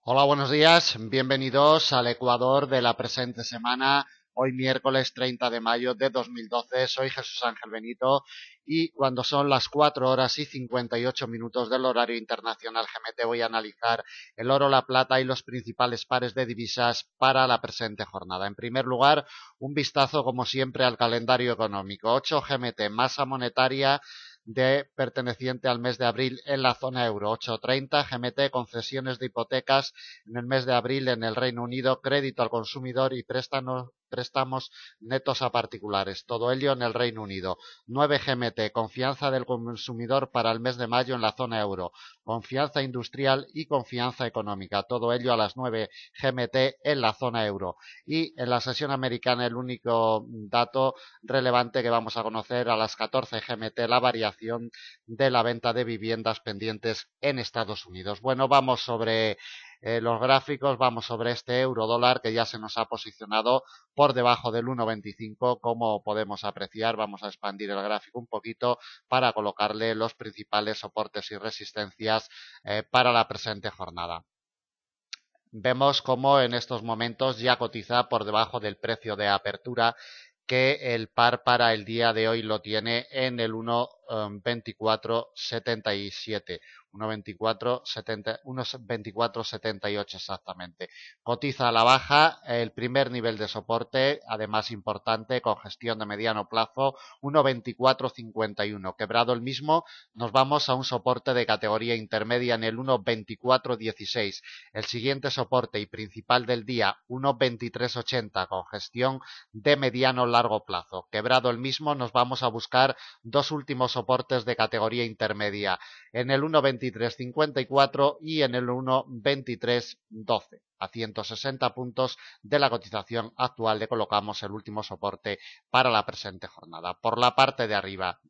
Hola, buenos días. Bienvenidos al Ecuador de la presente semana. Hoy miércoles 30 de mayo de 2012. Soy Jesús Ángel Benito y cuando son las 4 horas y 58 minutos del horario internacional GMT voy a analizar el oro, la plata y los principales pares de divisas para la presente jornada. En primer lugar, un vistazo como siempre al calendario económico. 8 GMT, masa monetaria perteneciente al mes de abril en la zona euro. 8,30 GMT, concesiones de hipotecas en el mes de abril en el Reino Unido, crédito al consumidor y préstamos netos a particulares. Todo ello en el Reino Unido. 9 GMT, confianza del consumidor para el mes de mayo en la zona euro. Confianza industrial y confianza económica. Todo ello a las 9 GMT en la zona euro. Y en la sesión americana el único dato relevante que vamos a conocer a las 14 GMT, la variación de la venta de viviendas pendientes en Estados Unidos. Bueno, vamos sobre los gráficos, vamos sobre este euro dólar que ya se nos ha posicionado por debajo del 1,25, como podemos apreciar. Vamos a expandir el gráfico un poquito para colocarle los principales soportes y resistencias para la presente jornada. Vemos cómo en estos momentos ya cotiza por debajo del precio de apertura, que el par para el día de hoy lo tiene en el 1,2477. 1,2478 exactamente. Cotiza a la baja el primer nivel de soporte, además importante, con gestión de mediano plazo, 1,2451. Quebrado el mismo, nos vamos a un soporte de categoría intermedia en el 1,2416. El siguiente soporte y principal del día, 1,2380, con gestión de mediano largo plazo. Quebrado el mismo, nos vamos a buscar dos últimos soportes de categoría intermedia, en el 1,2354 y en el 1,2312. A 160 puntos de la cotización actual le colocamos el último soporte para la presente jornada. Por la parte de arriba,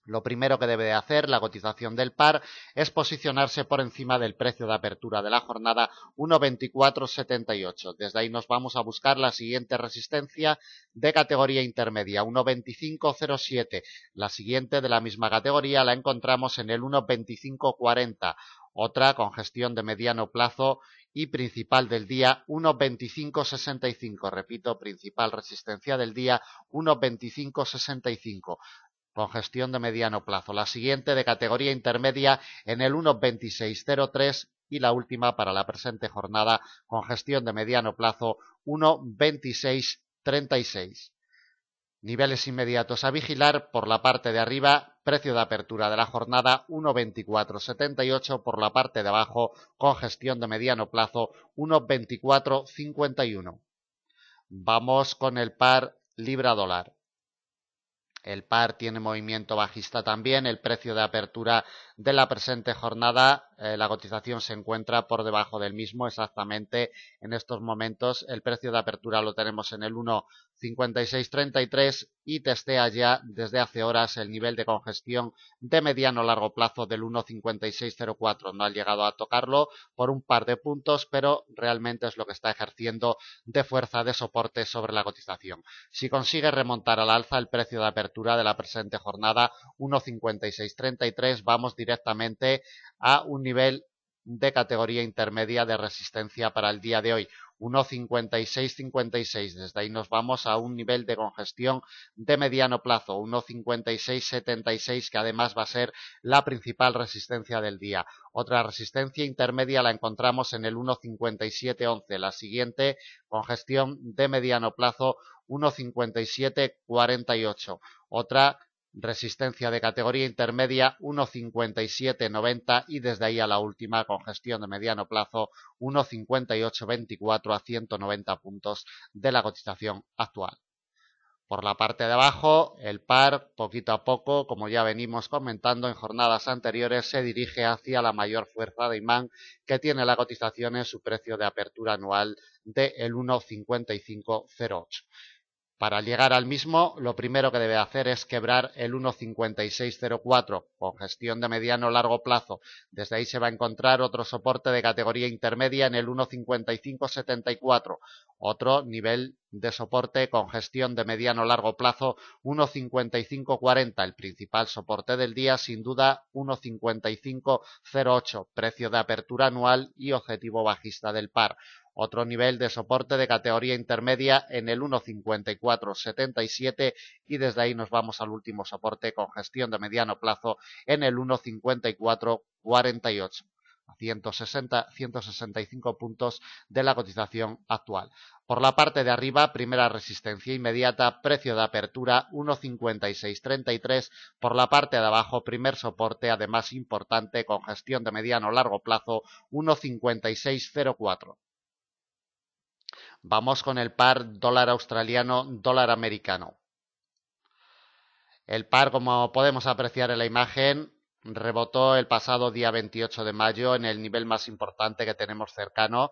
lo primero que debe de hacer la cotización del par es posicionarse por encima del precio de apertura de la jornada, 1,2478. Desde ahí nos vamos a buscar la siguiente resistencia de categoría intermedia, 1,2507. La siguiente de la misma categoría la encontramos en el 1,2540. Otra con gestión de mediano plazo y principal del día, 1,2565. Repito, principal resistencia del día, 1,2565. Con gestión de mediano plazo. La siguiente de categoría intermedia en el 1,2603 y la última para la presente jornada con gestión de mediano plazo, 1,2636. Niveles inmediatos a vigilar: por la parte de arriba, precio de apertura de la jornada 1,2478, por la parte de abajo, con gestión de mediano plazo, 1,2451. Vamos con el par libra-dólar. El par tiene movimiento bajista también. El precio de apertura de la presente jornada, la cotización se encuentra por debajo del mismo. Exactamente en estos momentos el precio de apertura lo tenemos en el 1,5633 y testea ya desde hace horas el nivel de congestión de mediano largo plazo del 1,5604. No ha llegado a tocarlo por un par de puntos, pero realmente es lo que está ejerciendo de fuerza de soporte sobre la cotización. Si consigue remontar al alza el precio de apertura de la presente jornada, 1,5633, vamos directamente a un nivel de categoría intermedia de resistencia para el día de hoy, 1,5656. Desde ahí nos vamos a un nivel de congestión de mediano plazo, 1,5676, que además va a ser la principal resistencia del día. Otra resistencia intermedia la encontramos en el 1,5711. La siguiente, congestión de mediano plazo, 1,5748. Otra resistencia de categoría intermedia, 1,5790, y desde ahí a la última congestión de mediano plazo, 1,5824 a 190 puntos de la cotización actual. Por la parte de abajo, el par, poquito a poco, como ya venimos comentando en jornadas anteriores, se dirige hacia la mayor fuerza de imán que tiene la cotización en su precio de apertura anual de el 1,5508. Para llegar al mismo, lo primero que debe hacer es quebrar el 1,5604 con gestión de mediano o largo plazo. Desde ahí se va a encontrar otro soporte de categoría intermedia en el 1,5574. Otro nivel de soporte con gestión de mediano o largo plazo 1,5540. El principal soporte del día, sin duda, 1,5508. Precio de apertura anual y objetivo bajista del par. Otro nivel de soporte de categoría intermedia en el 1,5477 y desde ahí nos vamos al último soporte con gestión de mediano plazo en el 1,5448. A 165 puntos de la cotización actual. Por la parte de arriba, primera resistencia inmediata, precio de apertura 1,5633. Por la parte de abajo, primer soporte, además importante, con gestión de mediano o largo plazo 1,5604. Vamos con el par dólar australiano, dólar americano. El par, como podemos apreciar en la imagen, rebotó el pasado día 28 de mayo en el nivel más importante que tenemos cercano,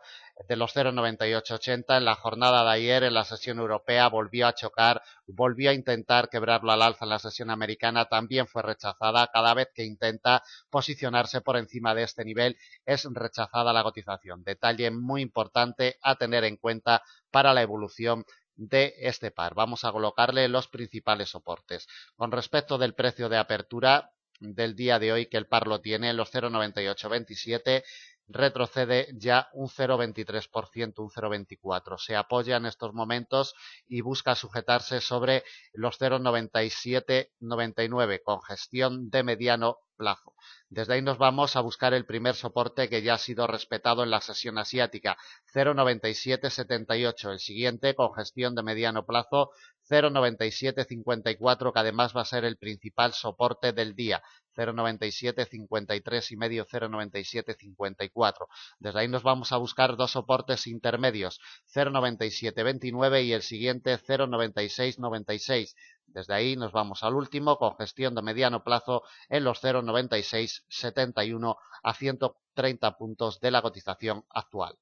de los 0,9880. En la jornada de ayer, en la sesión europea, volvió a chocar, volvió a intentar quebrarlo al alza en la sesión americana, también fue rechazada. Cada vez que intenta posicionarse por encima de este nivel, es rechazada la cotización. Detalle muy importante a tener en cuenta para la evolución de este par. Vamos a colocarle los principales soportes. Con respecto del precio de apertura del día de hoy, que el par lo tiene en los 0,9827, retrocede ya un 0,23%, un 0,24%. Se apoya en estos momentos y busca sujetarse sobre los 0,9799 con gestión de mediano plazo. Desde ahí nos vamos a buscar el primer soporte que ya ha sido respetado en la sesión asiática, 0,9778. El siguiente con gestión de mediano plazo, 0,9754, que además va a ser el principal soporte del día. 0,9753 y medio, 0,9754. Desde ahí nos vamos a buscar dos soportes intermedios, 0,9729 y el siguiente 0,9696. Desde ahí nos vamos al último con gestión de mediano plazo en los 0,9671 a 130 puntos de la cotización actual.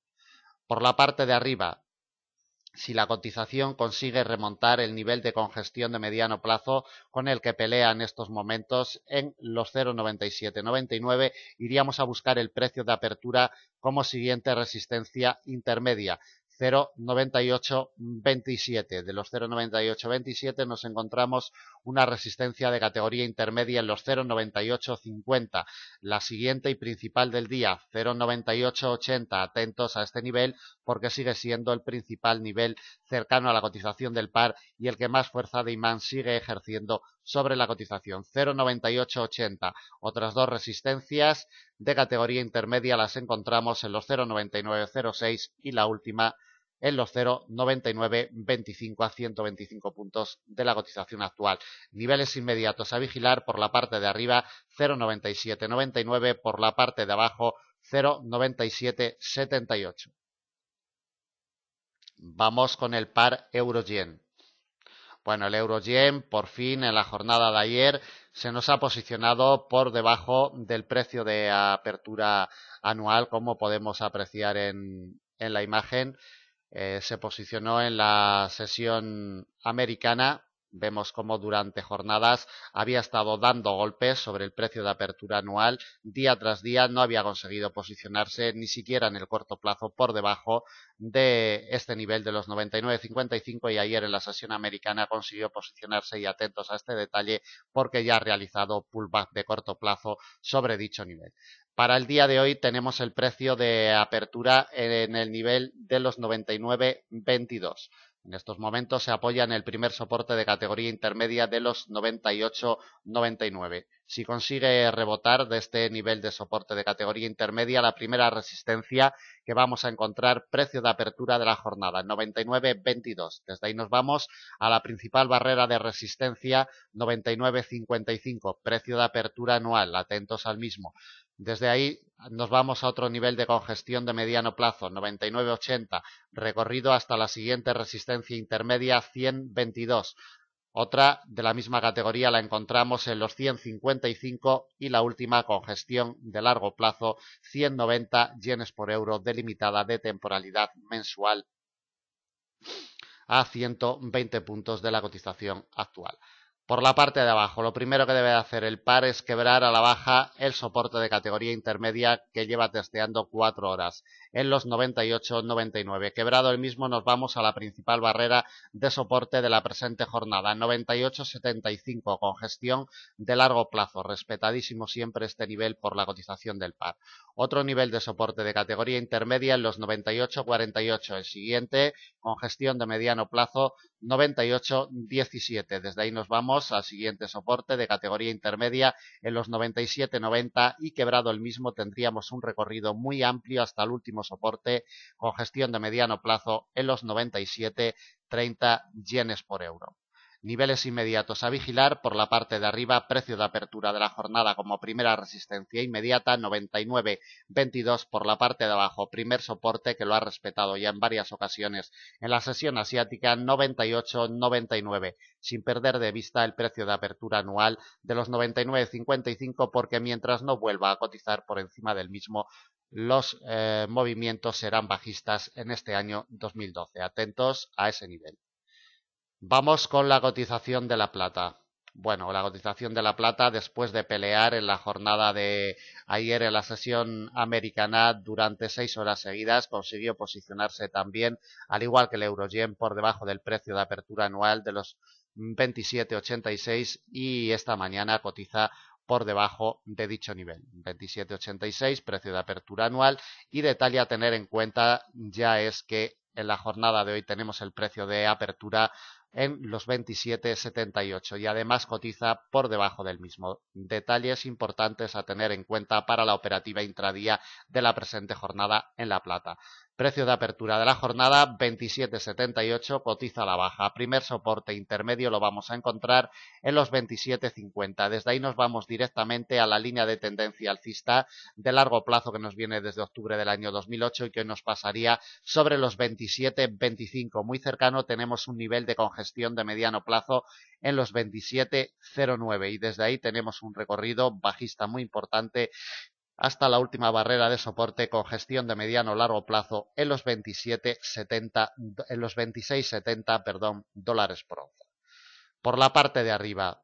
Por la parte de arriba, si la cotización consigue remontar el nivel de congestión de mediano plazo con el que pelea en estos momentos en los 0,9799, iríamos a buscar el precio de apertura como siguiente resistencia intermedia, 0,9827. De los 0,9827 nos encontramos una resistencia de categoría intermedia en los 0,9850. La siguiente y principal del día, 0,9880. Atentos a este nivel porque sigue siendo el principal nivel cercano a la cotización del par y el que más fuerza de imán sigue ejerciendo sobre la cotización. 0,9880. Otras dos resistencias de categoría intermedia las encontramos en los 0,9906 y la última en los 0,9925 a 125 puntos de la cotización actual. Niveles inmediatos a vigilar: por la parte de arriba 0,9799, por la parte de abajo 0,9778. Vamos con el par euro-yen. Bueno, el euro-yen por fin en la jornada de ayer se nos ha posicionado por debajo del precio de apertura anual, como podemos apreciar en la imagen. Se posicionó en la sesión americana. Vemos cómo durante jornadas había estado dando golpes sobre el precio de apertura anual. Día tras día no había conseguido posicionarse ni siquiera en el corto plazo por debajo de este nivel de los 99,55 y ayer en la sesión americana consiguió posicionarse, y atentos a este detalle porque ya ha realizado pullback de corto plazo sobre dicho nivel. Para el día de hoy tenemos el precio de apertura en el nivel de los 99,22. En estos momentos se apoya en el primer soporte de categoría intermedia de los 98,99. Si consigue rebotar de este nivel de soporte de categoría intermedia, la primera resistencia que vamos a encontrar, precio de apertura de la jornada, 99,22. Desde ahí nos vamos a la principal barrera de resistencia, 99,55, precio de apertura anual, atentos al mismo. Desde ahí nos vamos a otro nivel de congestión de mediano plazo, 99,80, recorrido hasta la siguiente resistencia intermedia, 100,22. Otra de la misma categoría la encontramos en los 100,55 y la última congestión de largo plazo, 190 yenes por euro, delimitada de temporalidad mensual a 120 puntos de la cotización actual. Por la parte de abajo, lo primero que debe hacer el par es quebrar a la baja el soporte de categoría intermedia que lleva testeando 4 horas en los 98,99. Quebrado el mismo, nos vamos a la principal barrera de soporte de la presente jornada, 98,75, con gestión de largo plazo. Respetadísimo siempre este nivel por la cotización del par. Otro nivel de soporte de categoría intermedia en los 98,48. El siguiente, con gestión de mediano plazo, 98,17. Desde ahí nos vamos al siguiente soporte de categoría intermedia en los 97,90 y quebrado el mismo tendríamos un recorrido muy amplio hasta el último soporte con gestión de mediano plazo en los 97,30 yenes por euro. Niveles inmediatos a vigilar: por la parte de arriba, precio de apertura de la jornada como primera resistencia inmediata, 99,22. Por la parte de abajo, primer soporte que lo ha respetado ya en varias ocasiones en la sesión asiática, 98,99, sin perder de vista el precio de apertura anual de los 99,55, porque mientras no vuelva a cotizar por encima del mismo, los movimientos serán bajistas en este año 2012. Atentos a ese nivel. Vamos con la cotización de la plata. Bueno, la cotización de la plata, después de pelear en la jornada de ayer en la sesión americana durante 6 horas seguidas, consiguió posicionarse también, al igual que el Euroyen, por debajo del precio de apertura anual de los 27,86 y esta mañana cotiza por debajo de dicho nivel, 27,86, precio de apertura anual. Y detalle a tener en cuenta ya es que en la jornada de hoy tenemos el precio de apertura en los 27,78 y además cotiza por debajo del mismo. Detalles importantes a tener en cuenta para la operativa intradía de la presente jornada en la plata. Precio de apertura de la jornada, 27,78, cotiza a la baja. Primer soporte intermedio lo vamos a encontrar en los 27,50. Desde ahí nos vamos directamente a la línea de tendencia alcista de largo plazo que nos viene desde octubre del año 2008 y que hoy nos pasaría sobre los 27,25. Muy cercano tenemos un nivel de congestión de mediano plazo en los 27,09 y desde ahí tenemos un recorrido bajista muy importante hasta la última barrera de soporte con gestión de mediano largo plazo en los 26,70, dólares por onza. Por la parte de arriba,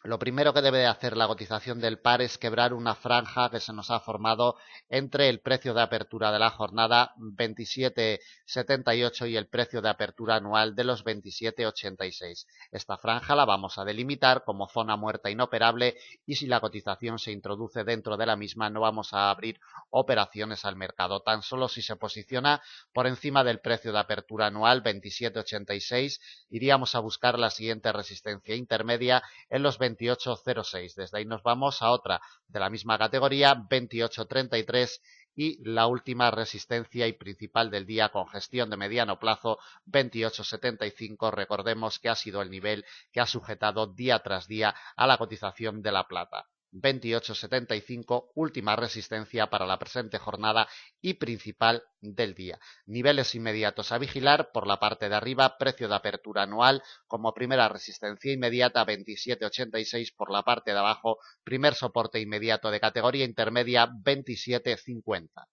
lo primero que debe de hacer la cotización del par es quebrar una franja que se nos ha formado entre el precio de apertura de la jornada 27,78 y el precio de apertura anual de los 27,86. Esta franja la vamos a delimitar como zona muerta inoperable y si la cotización se introduce dentro de la misma no vamos a abrir operaciones al mercado. Tan solo si se posiciona por encima del precio de apertura anual 27,86 iríamos a buscar la siguiente resistencia intermedia en los 28,06. Desde ahí nos vamos a otra de la misma categoría, 28,33 y la última resistencia y principal del día con gestión de mediano plazo, 28,75. Recordemos que ha sido el nivel que ha sujetado día tras día a la cotización de la plata. 28,75, última resistencia para la presente jornada y principal del día. Niveles inmediatos a vigilar: por la parte de arriba, precio de apertura anual como primera resistencia inmediata 27,86, por la parte de abajo, primer soporte inmediato de categoría intermedia 27,50.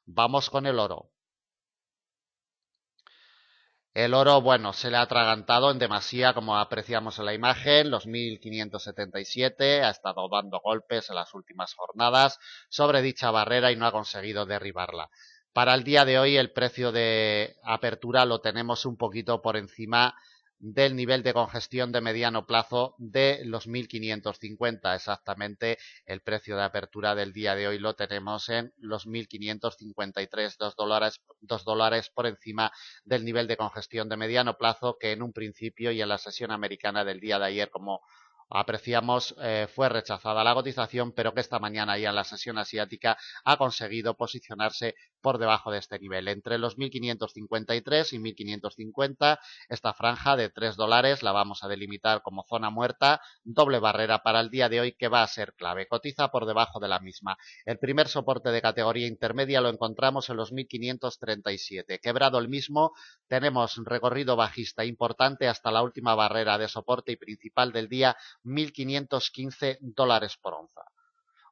Vamos con el oro. El oro, bueno, se le ha atragantado en demasía, como apreciamos en la imagen, los 1.577, ha estado dando golpes en las últimas jornadas sobre dicha barrera y no ha conseguido derribarla. Para el día de hoy el precio de apertura lo tenemos un poquito por encima del nivel de congestión de mediano plazo de los 1.550. Exactamente el precio de apertura del día de hoy lo tenemos en los 1.553, $2 por encima del nivel de congestión de mediano plazo que en un principio y en la sesión americana del día de ayer, como apreciamos, fue rechazada la cotización, pero que esta mañana ya en la sesión asiática ha conseguido posicionarse por debajo de este nivel. Entre los 1.553 y 1.550, esta franja de $3 la vamos a delimitar como zona muerta, doble barrera para el día de hoy que va a ser clave. Cotiza por debajo de la misma. El primer soporte de categoría intermedia lo encontramos en los 1.537. Quebrado el mismo, tenemos un recorrido bajista importante hasta la última barrera de soporte y principal del día, $1.515 por onza.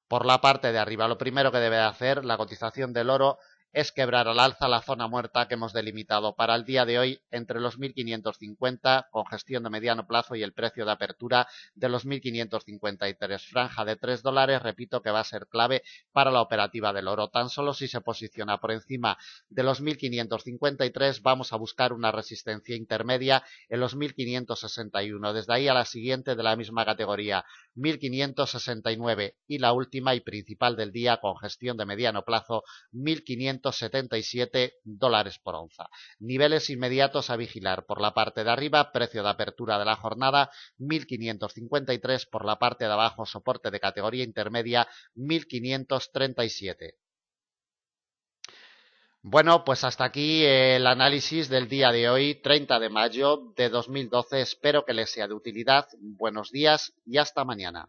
Por la parte de arriba, lo primero que debe hacer la cotización del oro es quebrar al alza la zona muerta que hemos delimitado para el día de hoy entre los 1.550 con gestión de mediano plazo y el precio de apertura de los 1.553. Franja de $3, repito que va a ser clave para la operativa del oro. Tan solo si se posiciona por encima de los 1.553 vamos a buscar una resistencia intermedia en los 1.561. Desde ahí a la siguiente de la misma categoría, 1.569 y la última y principal del día con gestión de mediano plazo, $1.577 por onza. Niveles inmediatos a vigilar. Por la parte de arriba, precio de apertura de la jornada, 1.553. Por la parte de abajo, soporte de categoría intermedia, 1.537. Bueno, pues hasta aquí el análisis del día de hoy, 30 de mayo de 2012. Espero que les sea de utilidad. Buenos días y hasta mañana.